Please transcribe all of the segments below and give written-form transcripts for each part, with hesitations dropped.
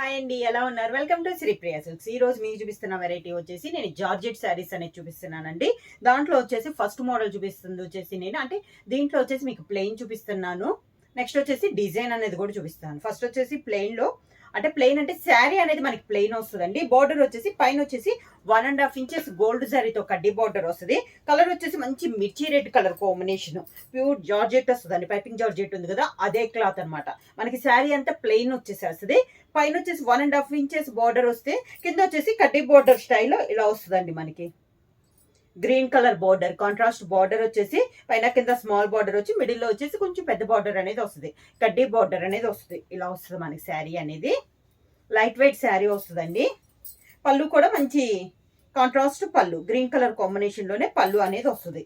Hi అండి, ఎలా ఉన్నారు? Welcome to Sripriya silks. ఈ రోజు మీకు చూపిస్తున్న వెరైటీ వచ్చేసి నేను జార్జెట్ శారీస్ అనేది చూపిస్తున్నానండి. దాంట్లో వచ్చేసి ఫస్ట్ మోడల్ చూపిస్తుంది వచ్చేసి నేను అంటే దీంట్లో వచ్చేసి మీకు ప్లెయిన్ చూపిస్తున్నాను. నెక్స్ట్ వచ్చేసి డిజైన్ అనేది కూడా చూపిస్తాను. ఫస్ట్ వచ్చేసి ప్లెయిన్ లో అంటే ప్లెయిన్ అంటే శారీ అనేది మనకి ప్లెయిన్ వస్తుందండి. బార్డర్ వచ్చేసి పైన వచ్చేసి 1.5 ఇంచెస్ గోల్డ్ శారీతో కడ్డీ బార్డర్ వస్తుంది. కలర్ వచ్చేసి మంచి మిర్చి red colour combination, pure georgette వస్తుందండి. పైపింగ్ జార్జెట్ ఉంది కదా, అదే క్లాత్ అనమాట. మనకి శారీ అంతా ప్లెయిన్ వచ్చేసేస్తుంది. పైన వచ్చేసి 1.5 ఇంచెస్ బార్డర్ వస్తే కింద వచ్చేసి కడ్డీ బార్డర్ స్టైల్లో ఇలా వస్తుందండి. మనకి green colour border, contrast border వచ్చేసి పైన కింద స్మాల్ బార్డర్ వచ్చి మిడిల్లో వచ్చేసి కొంచెం పెద్ద బార్డర్ అనేది వస్తుంది. కడ్డీ బార్డర్ అనేది వస్తుంది. ఇలా వస్తుంది మనకి శారీ అనేది. లైట్ వెయిట్ శారీ వస్తుందండి. పళ్ళు కూడా మంచి కాంట్రాస్ట్ పళ్ళు, గ్రీన్ కలర్ కాంబినేషన్ లోనే పళ్ళు అనేది వస్తుంది.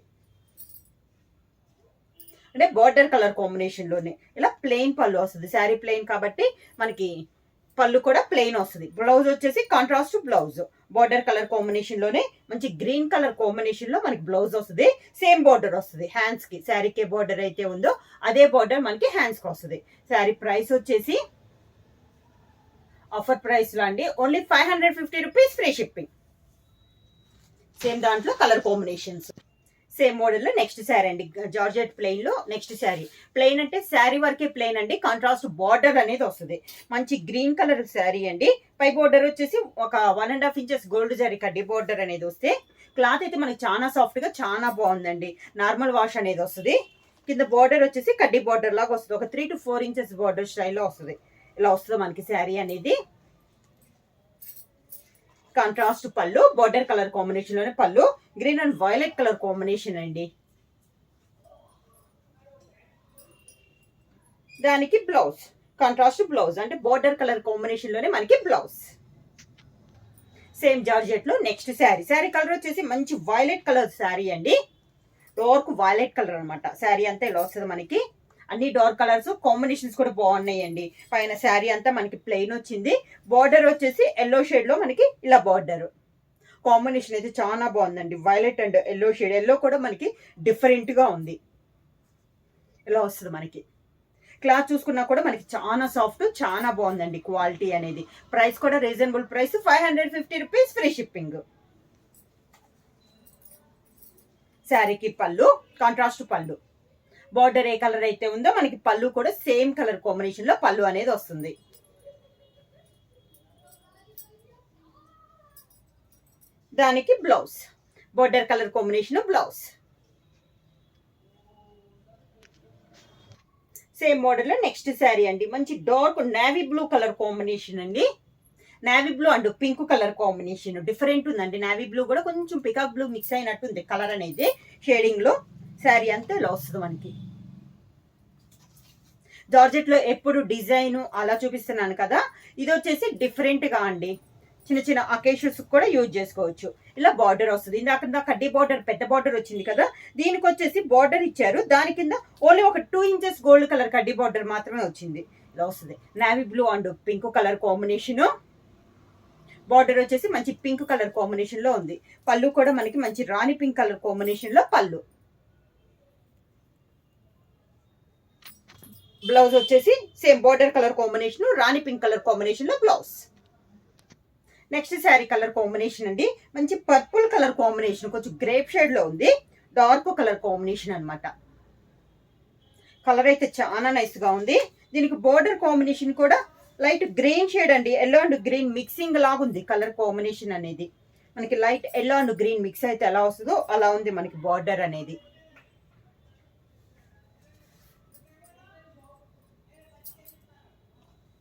అంటే బార్డర్ కలర్ కాంబినేషన్ లోనే ఇలా ప్లెయిన్ పళ్ళు వస్తుంది. శారీ ప్లెయిన్ కాబట్టి మనకి పళ్ళు కూడా ప్లెయిన్ వస్తుంది. బ్లౌజ్ వచ్చేసి contrast blouse, border colour combination లోనే మంచి గ్రీన్ కలర్ కాంబినేషన్ లో మనకి బ్లౌజ్ వస్తుంది. సేమ్ బార్డర్ వస్తుంది హ్యాండ్స్ కి. శారీకి బార్డర్ అయితే ఉందో అదే బార్డర్ మనకి హ్యాండ్స్ కి వస్తుంది. శారీ ప్రైస్ వచ్చేసి ఆఫర్ ప్రైస్ లో అండి only 550 rupees, free shipping. Same దాంట్లో కలర్ కాంబినేషన్స్. సేమ్ మోడల్ లో నెక్స్ట్ శారీ అండి, జార్జెట్ ప్లెయిన్ లో నెక్స్ట్ శారీ. ప్లెయిన్ అంటే శారీ వరకే ప్లెయిన్ అండి. కాంట్రాస్ట్ బార్డర్ అనేది వస్తుంది. మంచి గ్రీన్ కలర్ శారీ అండి. పై బార్డర్ వచ్చేసి ఒక 1.5 ఇంచెస్ గోల్డ్ జరీ కడ్డీ బార్డర్ అనేది వస్తే క్లాత్ అయితే మనకి చాలా సాఫ్ట్ గా చాలా బాగుందండి. నార్మల్ వాష్ అనేది వస్తుంది. కింద బార్డర్ వచ్చేసి కడ్డీ బార్డర్ లాగా వస్తుంది. ఒక 3 to 4 ఇంచెస్ బార్డర్ స్టైల్లో వస్తుంది. ఇలా వస్తుంది మనకి శారీ అనేది. కాంట్రాస్ట్ పళ్ళు, బార్డర్ కలర్ కాంబినేషన్ లోనే పళ్ళు, green and violet colour combination అండి. దానికి బ్లౌజ్ కాంట్రాస్ట్ బ్లౌజ్, అంటే బార్డర్ కలర్ కాంబినేషన్ లోనే మనకి బ్లౌజ్. సేమ్ జార్జెట్ లో నెక్స్ట్ శారీ. శారీ కలర్ వచ్చేసి మంచి వైలెట్ కలర్ శారీ అండి. డార్క్ వైలెట్ కలర్ అనమాట. శారీ అంతా ఇలా వస్తుంది మనకి. అన్ని డార్క్ కలర్స్ కాంబినేషన్స్ కూడా బాగున్నాయండి. పైన శారీ అంతా మనకి ప్లెయిన్ వచ్చింది. బార్డర్ వచ్చేసి ఎల్లో షేడ్ లో మనకి ఇలా బార్డర్ కాంబినేషన్ అయితే చాలా బాగుందండి. Violet and yellow shade, yellow కూడా మనకి డిఫరెంట్ గా ఉంది. ఇలా వస్తుంది మనకి. క్లాత్ చూసుకున్నా కూడా మనకి చాలా సాఫ్ట్, చాలా బాగుందండి క్వాలిటీ అనేది. ప్రైస్ కూడా reasonable price, 550 rupees, free shipping. శారీకి పళ్ళు కాంట్రాస్ట్ పళ్ళు, బార్డర్ ఏ కలర్ అయితే ఉందో మనకి పళ్ళు కూడా సేమ్ కలర్ కాంబినేషన్ లో పళ్ళు అనేది వస్తుంది. దానికి blouse, border colour combination blouse. Same model లో నెక్స్ట్ శారీ అండి. మంచి dark navy blue colour combination అండి. Navy blue and pink colour combination different ఉందండి. నేవీ బ్లూ కూడా కొంచెం పికాక్ బ్లూ మిక్స్ అయినట్టుంది కలర్ అనేది షేడింగ్ లో. శారీ అంతా ఇలా వస్తుంది మనకి. జార్జెట్ లో ఎప్పుడు డిజైన్ అలా చూపిస్తున్నాను కదా, ఇది వచ్చేసి డిఫరెంట్ గా అండి. చిన్న చిన్న అకేషన్స్ కూడా యూజ్ చేసుకోవచ్చు. ఇలా బార్డర్ వస్తుంది. ఇందాక కడ్డీ బార్డర్ పెద్ద బార్డర్ వచ్చింది కదా, దీనికి వచ్చేసి బార్డర్ ఇచ్చారు. దాని కింద ఓన్లీ ఒక 2 ఇంచెస్ గోల్డ్ కలర్ కడ్డీ బార్డర్ మాత్రమే వచ్చింది. ఇలా వస్తుంది. Navy blue and pink colour combination. Border వచ్చేసి మంచి పింక్ కలర్ కాంబినేషన్ లో ఉంది. పళ్ళు కూడా మనకి మంచి రాణి పింక్ కలర్ కాంబినేషన్ లో పళ్ళు. బ్లౌజ్ వచ్చేసి సేమ్ బార్డర్ కలర్ కాంబినేషన్, రాణి పింక్ కలర్ కాంబినేషన్ లో blouse. Next sari colour combination అండి. మంచి పర్పుల్ కలర్ కాంబినేషన్, కొంచెం గ్రేప్ షేడ్ లో ఉంది. డార్క్ కలర్ కాంబినేషన్ అనమాట. కలర్ అయితే చాలా నైస్ గా ఉంది. దీనికి బార్డర్ కాంబినేషన్ కూడా లైట్ గ్రీన్ షేడ్ అండి. ఎల్లో అండ్ గ్రీన్ మిక్సింగ్ లాగా ఉంది కలర్ కాంబినేషన్ అనేది. మనకి light yellow and green mix అయితే ఎలా వస్తుందో అలా ఉంది మనకి బార్డర్ అనేది.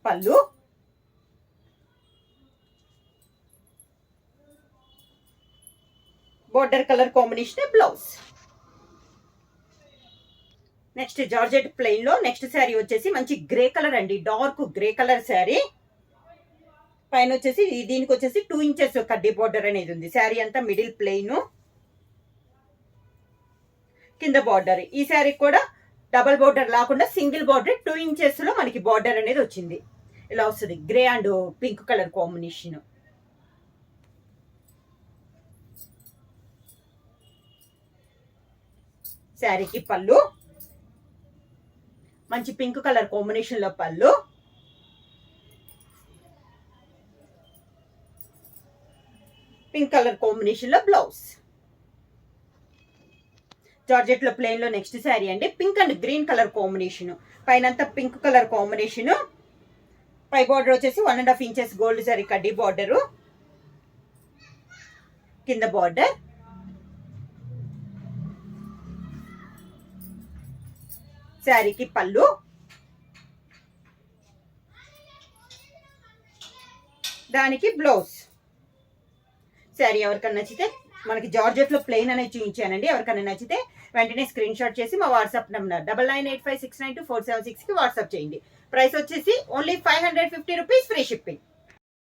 పళ్ళు, border colour combination blouse. Next georgette plain లో నెక్స్ట్ శారీ వచ్చేసి మంచి గ్రే కలర్ అండి. Dark grey colour sari. పైన వచ్చేసి దీనికి వచ్చేసి 2 ఇంచెస్ కడ్డీ బార్డర్ అనేది ఉంది. శారీ అంతా మిడిల్ ప్లెయిన్, కింద బార్డర్. ఈ శారీ కూడా డబల్ బార్డర్ లేకుండా సింగిల్ బార్డర్ 2 ఇంచెస్ లో మనకి బార్డర్ అనేది వచ్చింది. ఇలా వస్తుంది. Grey and pink colour combination. శారీకి పళ్ళు మంచి పింక్ కలర్ కాంబినేషన్ లో పళ్ళు. పింక్ కలర్ కాంబినేషన్ లో బ్లౌజ్. జార్జెట్ లో ప్లెయిన్ లో నెక్స్ట్ శారీ అండి. Pink and green colour combination, పైనంతా పింక్ కలర్ కాంబినేషన్. పై బార్డర్ వచ్చేసి 1.5 ఇంచెస్ గోల్డ్ జరీ కడ్డీ బార్డర్. కింద బార్డర్ శారీకి పళ్ళు, దానికి బ్లౌజ్. శారీ ఎవరికన్నా నచ్చితే, మనకి జార్జెట్ లో ప్లెయిన్ అనేది చూపించానండి, ఎవరికైనా నచ్చితే వెంటనే స్క్రీన్ షాట్ చేసి మా వాట్సాప్ నెంబర్ 9985692476 కి వాట్సాప్ చేయండి. ప్రైస్ వచ్చేసి ఓన్లీ 550 రూపీస్, ఫ్రీ షిప్పింగ్.